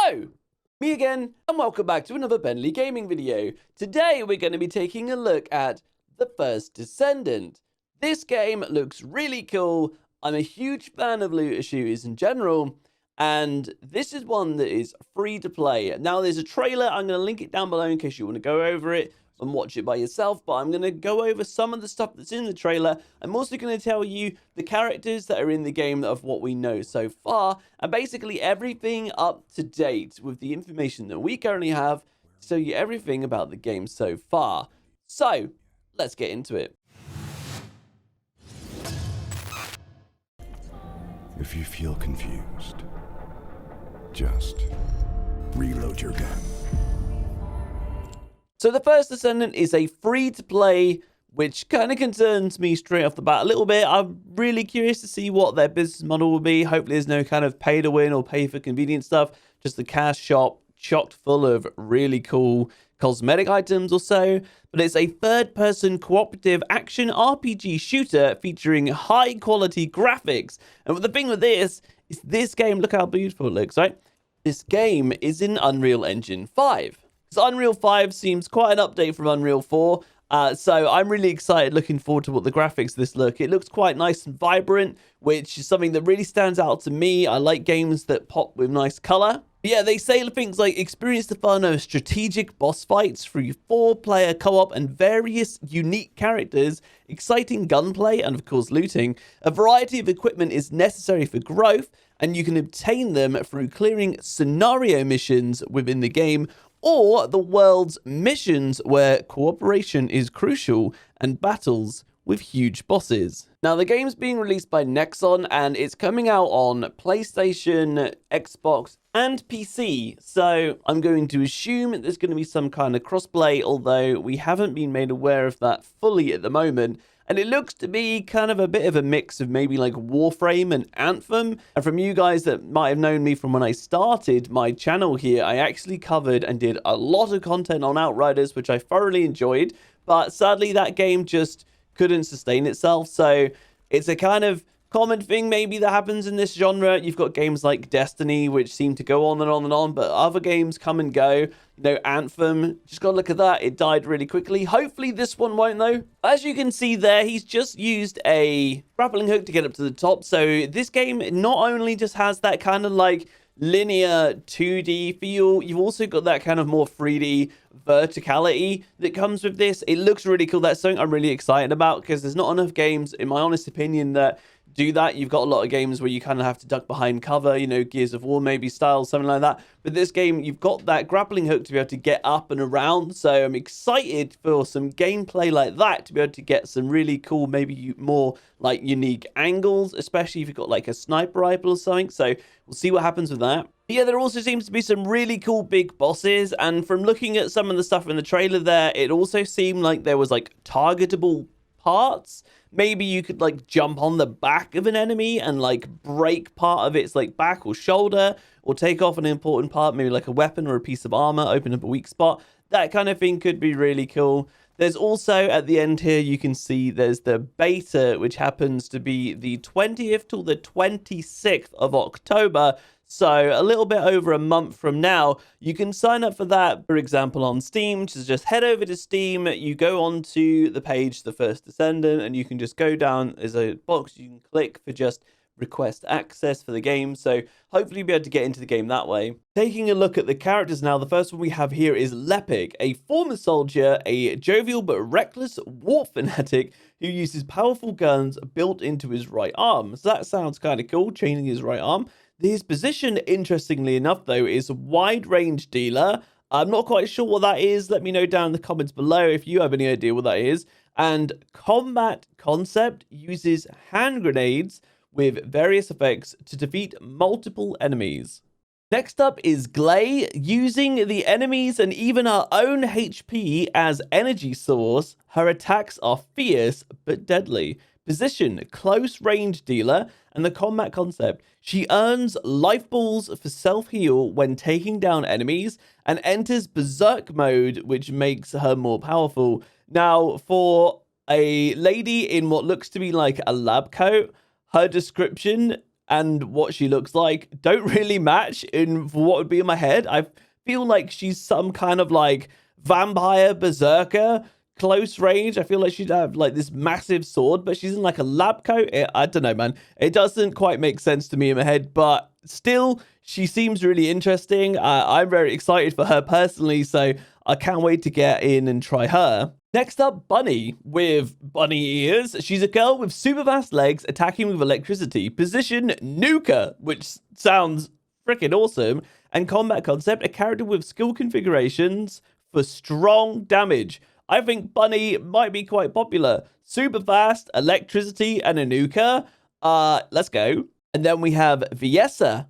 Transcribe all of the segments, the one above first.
Hello, me again, and welcome back to another Bentley gaming video. Today we're going to be taking a look at the First Descendant. This game looks really cool. I'm a huge fan of looter shooters in general, and this is one that is free to play. Now there's a trailer, I'm going to link it down below in case you want to go over it and watch it by yourself, but I'm going to go over some of the stuff that's in the trailer. I'm also going to tell you the characters that are in the game of what we know so far, and basically everything up to date with the information that we currently have to tell you everything about the game so far. So, let's get into it. If you feel confused, just reload your gun. So the First Descendant is a free-to-play, which kind of concerns me straight off the bat a little bit. I'm really curious to see what their business model will be. Hopefully there's no kind of pay-to-win or pay-for-convenience stuff. Just the cash shop chocked full of really cool cosmetic items or so. But it's a third-person cooperative action RPG shooter featuring high-quality graphics. And the thing with this is this game, look how beautiful it looks, right? This game is in Unreal Engine 5. So Unreal 5 seems quite an update from Unreal 4. So I'm really excited, looking forward to what the graphics of this look. It looks quite nice and vibrant, which is something that really stands out to me. I like games that pop with nice color. But yeah, they say things like experience the fun of strategic boss fights through 4-player co-op and various unique characters, exciting gunplay, and of course looting. A variety of equipment is necessary for growth, and you can obtain them through clearing scenario missions within the game, or the world's missions where cooperation is crucial and battles with huge bosses. Now, the game's being released by Nexon, and it's coming out on PlayStation, Xbox, and PC. So I'm going to assume there's going to be some kind of crossplay, although we haven't been made aware of that fully at the moment. And it looks to be kind of a bit of a mix of maybe like Warframe and Anthem. And from you guys that might have known me from when I started my channel here, I actually covered and did a lot of content on Outriders, which I thoroughly enjoyed. But sadly, that game just couldn't sustain itself. So it's a kind of common thing maybe that happens in this genre. You've got games like Destiny, which seem to go on and on and on, but other games come and go. You know, Anthem, just gotta look at that. It died really quickly. Hopefully this one won't, though. As you can see there, he's just used a grappling hook to get up to the top. So this game not only just has that kind of like linear 2D feel, you've also got that kind of more 3D verticality that comes with this. It looks really cool. That's something I'm really excited about, because there's not enough games, in my honest opinion, that do that. You've got a lot of games where you kind of have to duck behind cover, you know, Gears of War maybe style, something like that. But this game, you've got that grappling hook to be able to get up and around. So I'm excited for some gameplay like that, to be able to get some really cool, maybe more like unique angles, especially if you've got like a sniper rifle or something. So we'll see what happens with that. But yeah, there also seems to be some really cool big bosses. And from looking at some of the stuff in the trailer there, it also seemed like there was like targetable parts. Maybe you could like jump on the back of an enemy and like break part of its like back or shoulder, or take off an important part, maybe like a weapon or a piece of armor, open up a weak spot. That kind of thing could be really cool. There's also at the end here, you can see there's the beta, which happens to be the 20th till the 26th of October. So a little bit over a month from now, you can sign up for that, for example, on Steam. Just head over to Steam, you go onto the page, The First Descendant, and you can just go down. There's a box you can click for just request access for the game. So hopefully you'll be able to get into the game that way. Taking a look at the characters now, the first one we have here is LEPIC, a former soldier, a jovial but reckless war fanatic who uses powerful guns built into his right arm. So that sounds kind of cool, chaining his right arm. His position, interestingly enough, though, is wide-range dealer. I'm not quite sure what that is. Let me know down in the comments below if you have any idea what that is. And combat concept uses hand grenades with various effects to defeat multiple enemies. Next up is Glay, using the enemies and even her own HP as energy source. Her attacks are fierce but deadly. Position, close range dealer, and the combat concept. She earns life balls for self-heal when taking down enemies and enters berserk mode, which makes her more powerful. Now, for a lady in what looks to be like a lab coat, her description and what she looks like don't really match in for what would be in my head. I feel like she's some kind of like vampire berserker, close range. I feel like she'd have like this massive sword, but she's in like a lab coat. I don't know, man. It doesn't quite make sense to me in my head, but still, she seems really interesting. I'm very excited for her personally, so I can't wait to get in and try her. Next up, Bunny with bunny ears. She's a girl with super fast legs attacking with electricity. Position Nuka, which sounds freaking awesome. And combat concept, a character with skill configurations for strong damage. I think Bunny might be quite popular. Super fast, electricity, and a Nuka. Let's go. And then we have Viessa.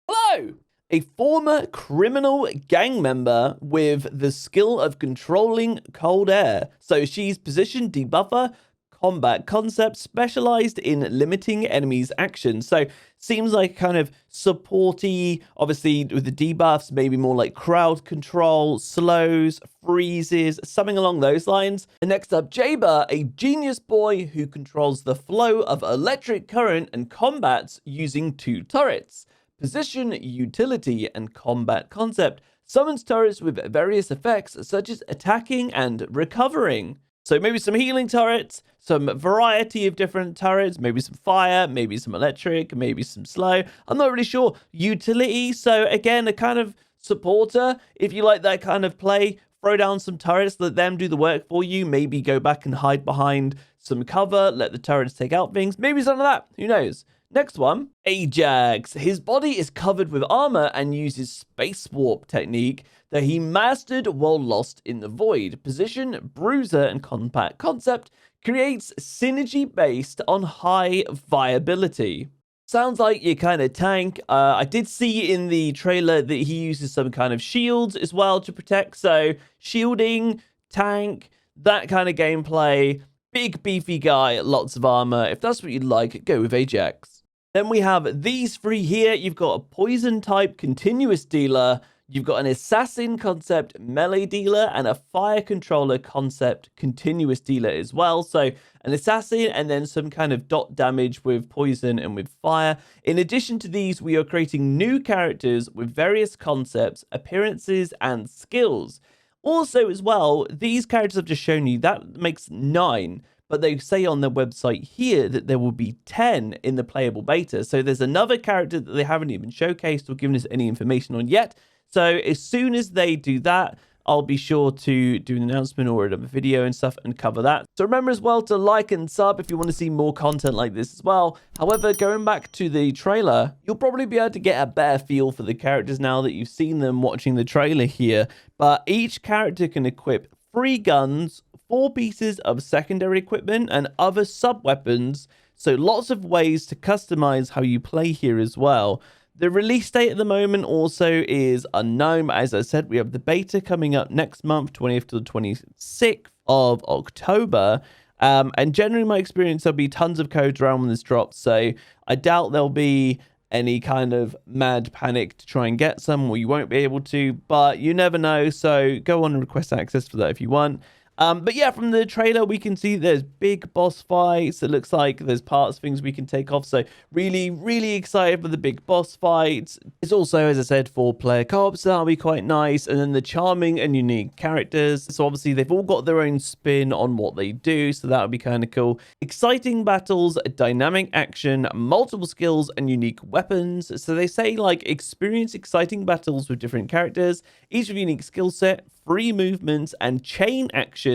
Hello! A former criminal gang member with the skill of controlling cold air. So she's position debuffer, combat concept, specialized in limiting enemies' actions. So seems like kind of supporty, obviously with the debuffs, maybe more like crowd control, slows, freezes, something along those lines. And next up, JAYBER, a genius boy who controls the flow of electric current and combats using 2 turrets. Position, utility, and combat concept. Summons turrets with various effects such as attacking and recovering. So maybe some healing turrets, some variety of different turrets, maybe some fire, maybe some electric, maybe some slow. I'm not really sure. Utility, so again, a kind of supporter. If you like that kind of play, throw down some turrets, let them do the work for you. Maybe go back and hide behind some cover, let the turrets take out things. Maybe something like that. Who knows? Next one, Ajax. His body is covered with armor and uses space warp technique that he mastered while lost in the void. Position, bruiser, and combat concept creates synergy based on high viability. Sounds like your kind of tank. I did see in the trailer that he uses some kind of shields as well to protect. So shielding, tank, that kind of gameplay. Big beefy guy, lots of armor. If that's what you'd like, go with Ajax. Then we have these 3 here. You've got a poison type continuous dealer. You've got an assassin concept melee dealer and a fire controller concept continuous dealer as well. So an assassin and then some kind of dot damage with poison and with fire. In addition to these, we are creating new characters with various concepts, appearances, and skills. Also, as well, these characters I've just shown you, that makes 9. But they say on their website here that there will be 10 in the playable beta. So there's another character that they haven't even showcased or given us any information on yet. So as soon as they do that, I'll be sure to do an announcement or a video and stuff and cover that. So remember as well to like and sub if you want to see more content like this as well. However, going back to the trailer, you'll probably be able to get a better feel for the characters now that you've seen them watching the trailer here. But each character can equip 3 guns, 4 pieces of secondary equipment, and other sub-weapons. So lots of ways to customize how you play here as well. The release date at the moment also is unknown. As I said, we have the beta coming up next month, 20th to the 26th of October. And generally, in my experience, there'll be tons of codes around when this drops. So I doubt there'll be any kind of mad panic to try and get some, or you won't be able to. But you never know. So go on and request access for that if you want. But yeah, from the trailer, we can see there's big boss fights. It looks like there's parts, things we can take off. So really, really excited for the big boss fights. It's also, as I said, 4-player co-op, so that'll be quite nice. And then the charming and unique characters. So obviously, they've all got their own spin on what they do. So that'll be kind of cool. Exciting battles, dynamic action, multiple skills, and unique weapons. So they say, like, experience exciting battles with different characters, each with a unique skill set, free movements, and chain actions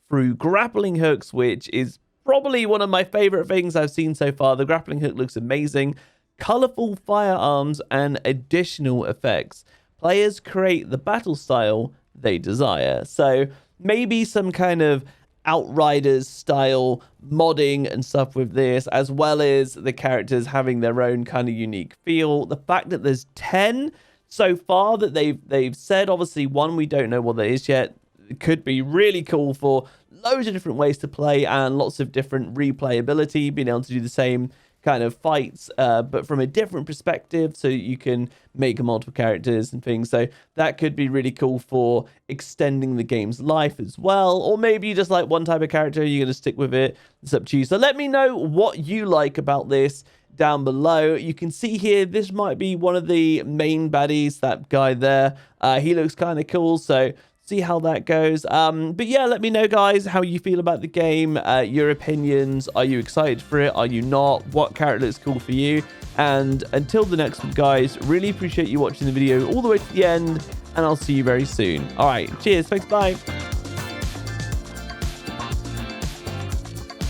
through grappling hooks, which is probably one of my favorite things I've seen so far. The grappling hook looks amazing. Colorful firearms and additional effects. Players create the battle style they desire. So maybe some kind of Outriders style modding and stuff with this, as well as the characters having their own kind of unique feel. The fact that there's 10 so far that they've said, obviously, one, we don't know what that is yet. It could be really cool for loads of different ways to play and lots of different replayability, being able to do the same kind of fights, but from a different perspective, so you can make multiple characters and things. So that could be really cool for extending the game's life as well. Or maybe you just like one type of character, you're going to stick with it. It's up to you. So let me know what you like about this. down below. You can see here, this might be one of the main baddies, that guy there. He looks kind of cool, so see how that goes. But yeah, let me know, guys, how you feel about the game, your opinions. Are you excited for it? Are you not? What character looks cool for you? And until the next one, guys, really appreciate you watching the video all the way to the end, and I'll see you very soon. All right, cheers, thanks, bye.